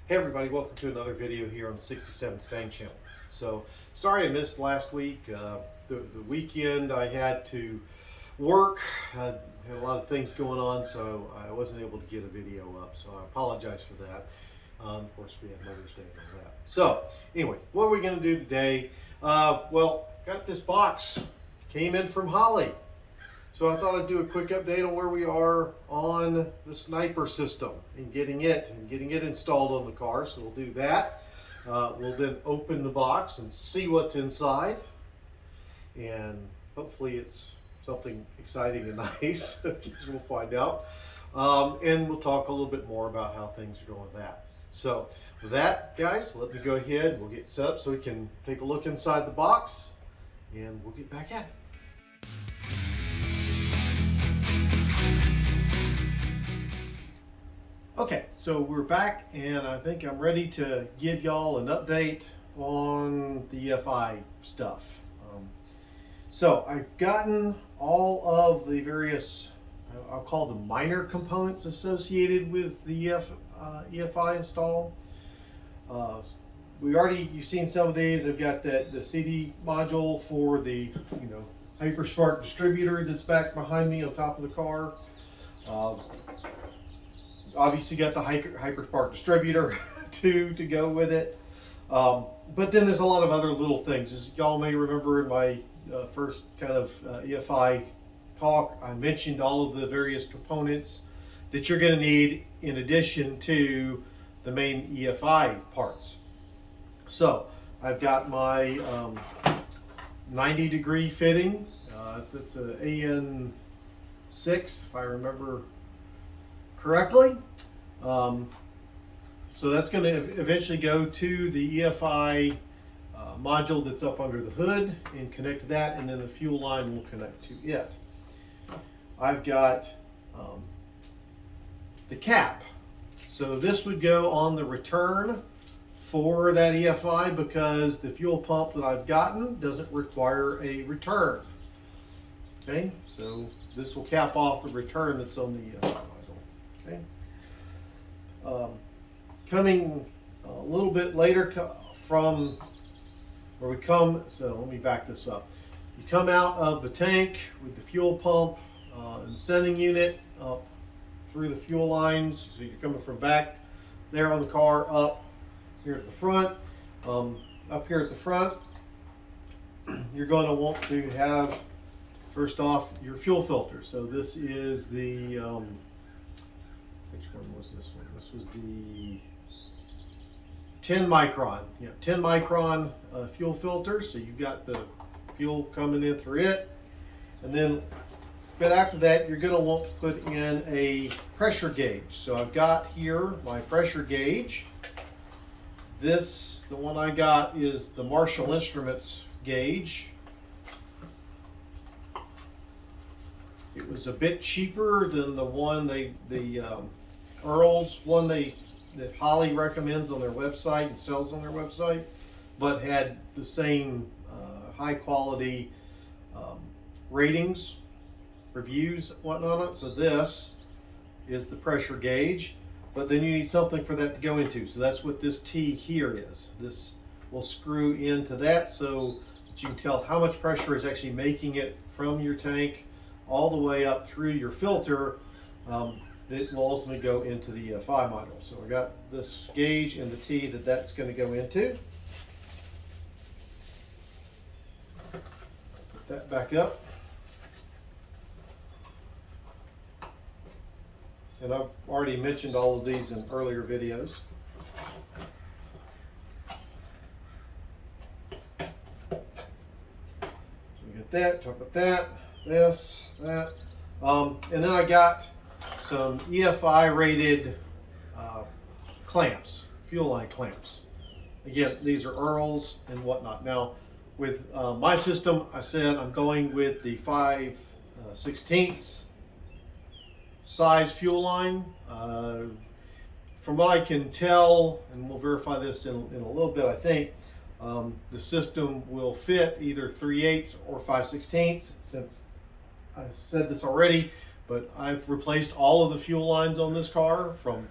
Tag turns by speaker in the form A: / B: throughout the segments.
A: Hey everybody, welcome to another video here on the 67 Stang channel. So, sorry I missed last week. The weekend I had to work, had a lot of things going on, so I wasn't able to get a video up, so I apologize for that. Of course, we had Mother's Day and all that. So, anyway, what are we going to do today? Well, got this box, came in from Holley. So I thought I'd do a quick update on where we are on the Sniper system and getting it installed on the car. So we'll do that. We'll then open the box and see what's inside, and hopefully it's something exciting and nice. I guess we'll find out. And we'll talk a little bit more about how things are going with that. So with that, guys, let me go ahead. We'll get set up so we can take a look inside the box, and we'll get back at it. Okay, so we're back, and I think I'm ready to give y'all an update on the EFI stuff. So I've gotten all of the various, I'll call them minor components associated with the EFI install. You've seen some of these. I've got the CD module for the HyperSpark distributor that's back behind me on top of the car. Obviously got the HyperSpark distributor to go with it. But then there's a lot of other little things. As y'all may remember in my first kind of EFI talk, I mentioned all of the various components that you're going to need in addition to the main EFI parts. So I've got my 90-degree fitting. That's an AN6 if I remember correctly. So that's going to eventually go to the EFI module that's up under the hood and connect to that, and then the fuel line will connect to it. I've got the cap. So this would go on the return for that EFI because the fuel pump that I've gotten doesn't require a return. Okay, so this will cap off the return that's on the EFI. Okay. Coming a little bit later from where we come, so let me back this up. You come out of the tank with the fuel pump and sending unit up through the fuel lines. So you're coming from back there on the car up here at the front. Up here at the front, you're going to want to have, first off, your fuel filter. So this is the which one was this one? This was the 10 micron. Yeah, 10 micron fuel filter. So you've got the fuel coming in through it. And then, but after that, you're going to want to put in a pressure gauge. So I've got here my pressure gauge. The one I got is the Marshall Instruments gauge. It was a bit cheaper than the one Earl's one that Holley recommends on their website and sells on their website, but had the same high quality ratings, reviews, whatnot on it. So this is the pressure gauge, but then you need something for that to go into. So that's what this T here is. This will screw into that so that you can tell how much pressure is actually making it from your tank all the way up through your filter. That will ultimately go into the EFI module. So I got this gauge and the T that's going to go into. Put that back up. And I've already mentioned all of these in earlier videos. So we got that, talk about that, this, that. And then I got some EFI rated clamps, fuel line clamps. Again, these are Earl's and whatnot. Now, with my system, I said I'm going with the 5/16 size fuel line. From what I can tell, and we'll verify this in a little bit, I think the system will fit either 3/8 or 5/16. Since I said this already, but I've replaced all of the fuel lines on this car from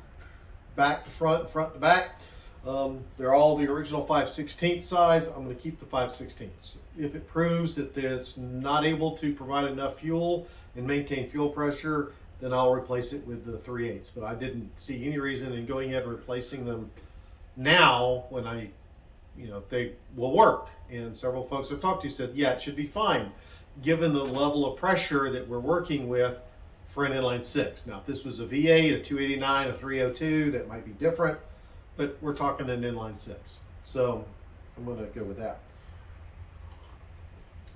A: back to front, front to back. They're all the original 5/16 size. I'm going to keep the 5/16. If it proves that it's not able to provide enough fuel and maintain fuel pressure, then I'll replace it with the 3/8. But I didn't see any reason in going ahead and replacing them now when if they will work. And several folks I've talked to said, yeah, it should be fine, given the level of pressure that we're working with for an inline six. Now, if this was a V8, a 289, a 302, that might be different, but we're talking an inline six. So I'm going to go with that.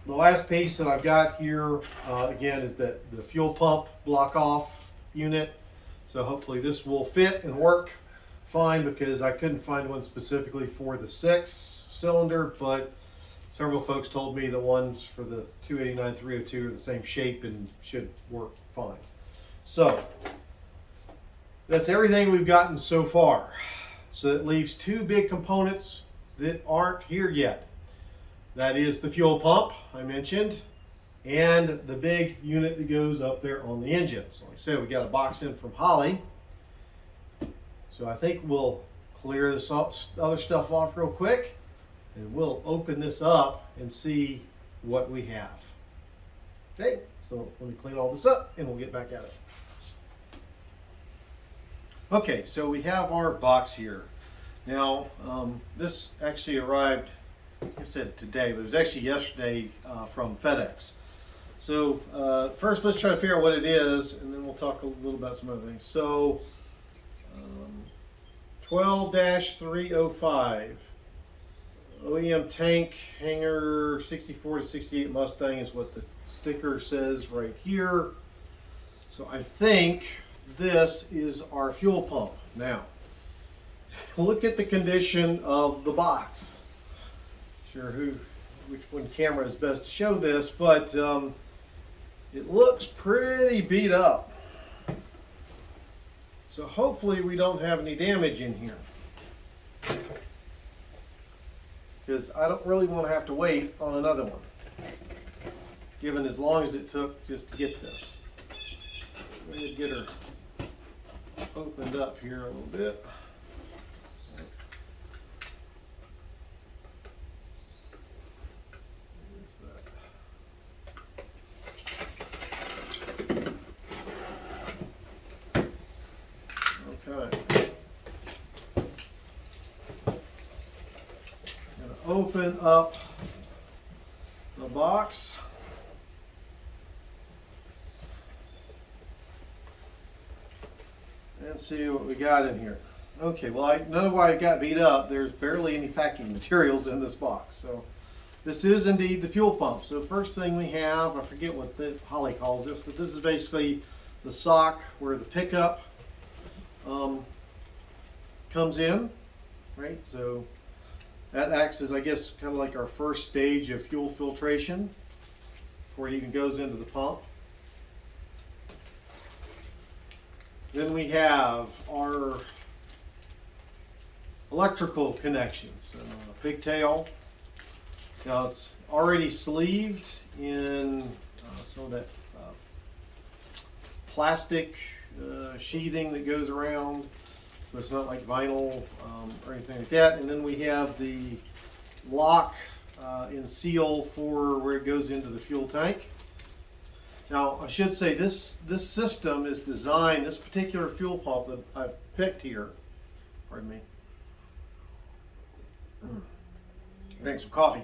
A: The last piece that I've got here, again, is the fuel pump block off unit. So hopefully this will fit and work fine, because I couldn't find one specifically for the 6-cylinder, but several folks told me the ones for the 289, 302 are the same shape and should work fine. So that's everything we've gotten so far. So that leaves two big components that aren't here yet. That is the fuel pump I mentioned, and the big unit that goes up there on the engine. So like I said, we got a box in from Holley. So I think we'll clear this other stuff off real quick, and we'll open this up and see what we have. Okay, so let me clean all this up and we'll get back at it. Okay, so we have our box here. Now, this actually arrived, like I said, today, but it was actually yesterday from FedEx. So first, let's try to figure out what it is, and then we'll talk a little about some other things. So 12-305 OEM tank hanger 64 to 68 Mustang is what the sticker says right here. So I think this is our fuel pump. Now, look at the condition of the box. Sure, which one camera is best to show this, but it looks pretty beat up. So hopefully we don't have any damage in here, because I don't really want to have to wait on another one, given as long as it took just to get this. Let me get her opened up here a little bit. Okay. I'm going to open up the box. And see what we got in here. Okay, well, I know why it got beat up. There's barely any packing materials in this box. So this is indeed the fuel pump. So first thing we have, I forget what the Holley calls this, but this is basically the sock where the pickup comes in, right? So that acts as, I guess, kind of like our first stage of fuel filtration before it even goes into the pump. Then we have our electrical connections, pigtail. Now it's already sleeved in some of that plastic sheathing that goes around, so it's not like vinyl or anything like that. And then we have the lock and seal for where it goes into the fuel tank. Now, I should say this system is designed, this particular fuel pump that I've picked here, pardon me, drink some coffee,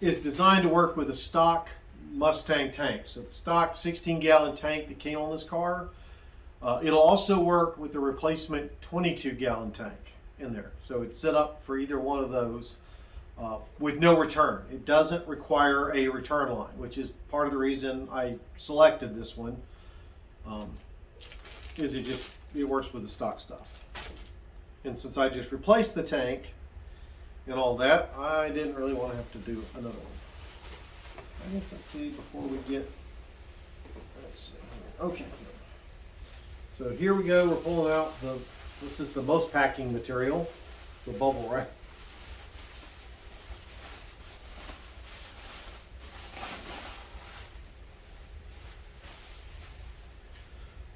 A: is designed to work with a stock Mustang tank. So the stock 16-gallon tank that came on this car, it'll also work with the replacement 22-gallon tank in there. So it's set up for either one of those. With no return. It doesn't require a return line, which is part of the reason I selected this one. Is it works with the stock stuff. And since I just replaced the tank and all that, I didn't really want to have to do another one. Let's see before we get. Let's see. Okay. So here we go. We're pulling out this is the most packing material, the bubble wrap.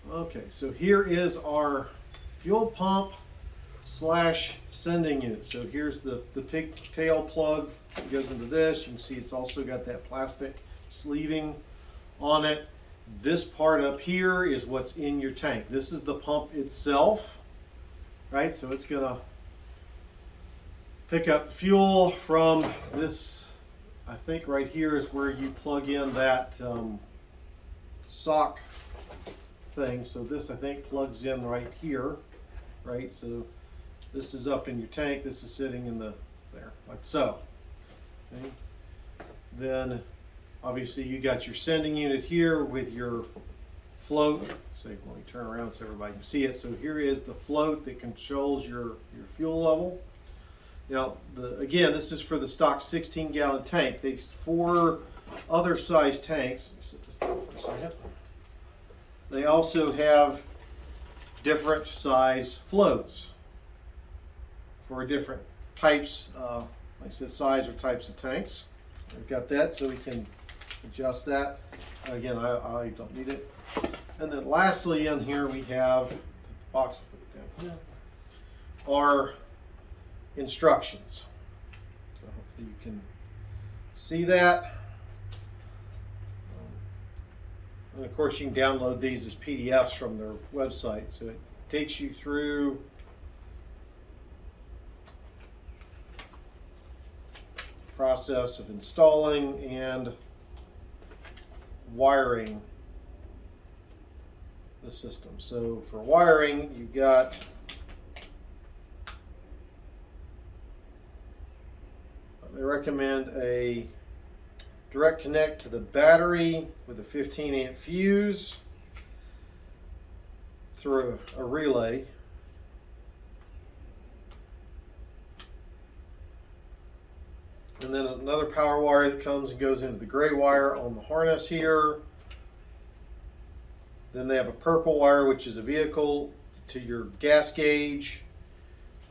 A: Okay, so here is our fuel pump slash sending unit. So here's the pigtail plug that goes into this. You can see it's also got that plastic sleeving on it. This part up here is what's in your tank. This is the pump itself, right? So it's gonna pick up fuel from this. I think right here is where you plug in that sock thing. So this, I think, plugs in right here, right? So this is up in your tank. This is sitting in there, like so. Okay. Then obviously you got your sending unit here with your float. So let me turn around so everybody can see it. So here is the float that controls your fuel level. Now, again, this is for the stock 16-gallon tank. These 4 other size tanks, let me sit this down for a second. They also have different size floats for different types, like I said, size or types of tanks. We've got that, so we can adjust that. Again, I don't need it. And then lastly in here we have, the box, put it down here, our instructions. So hopefully you can see that. And of course you can download these as PDFs from their website. So it takes you through the process of installing and wiring the system. So for wiring, you've got they recommend a direct connect to the battery with a 15 amp fuse through a relay. And then another power wire that comes and goes into the gray wire on the harness here. Then they have a purple wire, which is a vehicle to your gas gauge.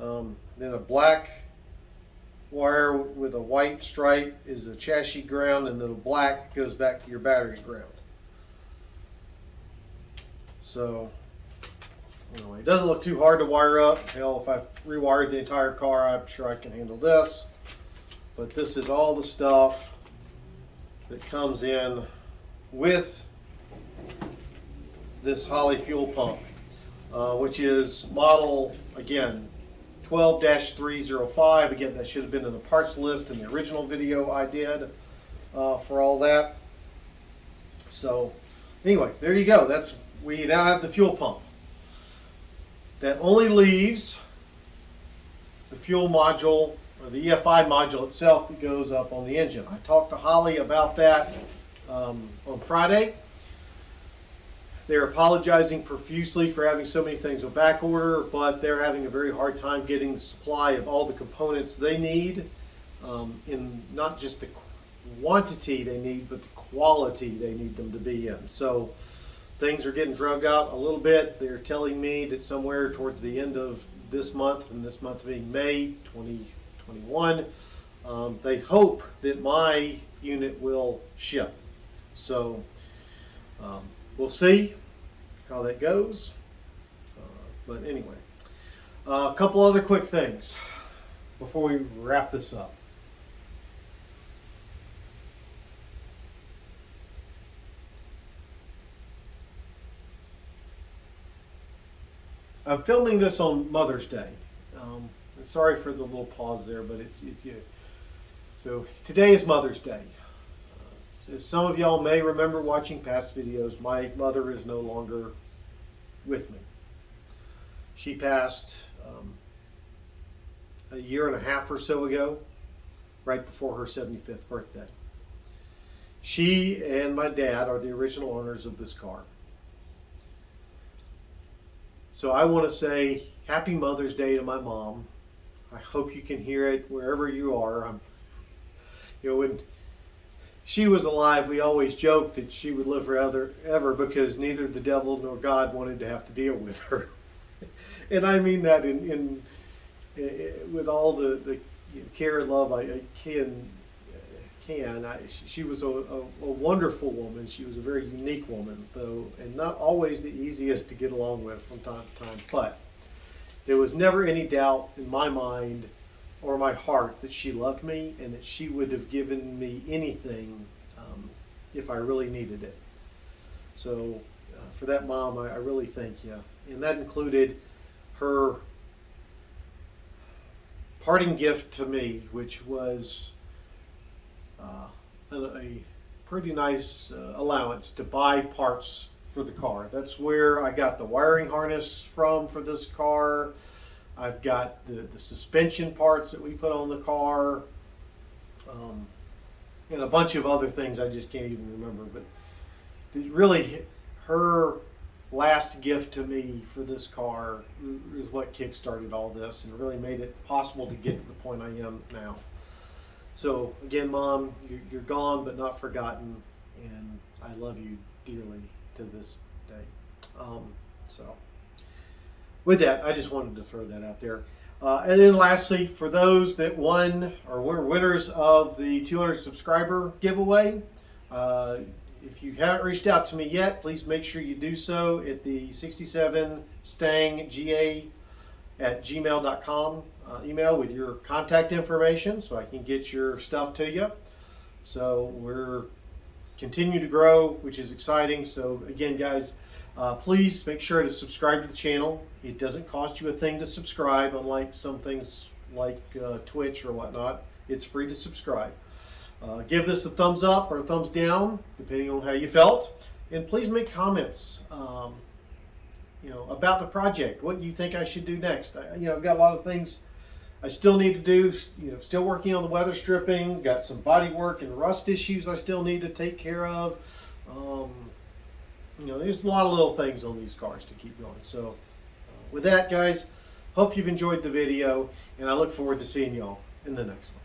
A: Then a black wire with a white stripe is a chassis ground, and then the black goes back to your battery ground. So anyway, it doesn't look too hard to wire up. Hell, if I rewired the entire car, I'm sure I can handle this. But this is all the stuff that comes in with this Holley fuel pump, which is model, again, 12-305. Again, that should have been in the parts list in the original video I did for all that. So anyway, there you go. We now have the fuel pump. That only leaves the fuel module, or the EFI module itself, that goes up on the engine. I talked to Holley about that on Friday. They're apologizing profusely for having so many things on back order, but they're having a very hard time getting the supply of all the components they need, in not just the quantity they need, but the quality they need them to be in. So things are getting drug out a little bit. They're telling me that somewhere towards the end of this month, and this month being May 2021, they hope that my unit will ship. So we'll see how that goes. But anyway, a couple other quick things before we wrap this up. I'm filming this on Mother's Day. Sorry for the little pause there, but it's so today is Mother's Day. As some of y'all may remember watching past videos, my mother is no longer with me. She passed a year and a half or so ago, right before her 75th birthday. She and my dad are the original owners of this car. So I want to say Happy Mother's Day to my mom. I hope you can hear it wherever you are. When she was alive, we always joked that she would live forever because neither the devil nor God wanted to have to deal with her. And I mean that in with all the care and love I can. She was a wonderful woman. She was a very unique woman, though, and not always the easiest to get along with from time to time. But there was never any doubt in my mind or my heart that she loved me and that she would have given me anything if I really needed it. So for that, Mom, I really thank you. And that included her parting gift to me, which was a pretty nice allowance to buy parts for the car. That's where I got the wiring harness from for this car. I've got the suspension parts that we put on the car, and a bunch of other things I just can't even remember. But really, her last gift to me for this car is what kick-started all this and really made it possible to get to the point I am now. So again, Mom, you're gone but not forgotten, and I love you dearly to this day. So with that, I just wanted to throw that out there. And then lastly, for those that won or were winners of the 200 subscriber giveaway, if you haven't reached out to me yet, please make sure you do so at the 67stangga@gmail.com email with your contact information so I can get your stuff to you. So we're continue to grow, which is exciting. So again, guys, please make sure to subscribe to the channel. It doesn't cost you a thing to subscribe, unlike some things like Twitch or whatnot. It's free to subscribe. Give this a thumbs up or a thumbs down, depending on how you felt. And please make comments, about the project. What you think I should do next? I've got a lot of things I still need to do. Still working on the weather stripping. Got some body work and rust issues I still need to take care of. There's a lot of little things on these cars to keep going. So with that, guys, hope you've enjoyed the video, and I look forward to seeing y'all in the next one.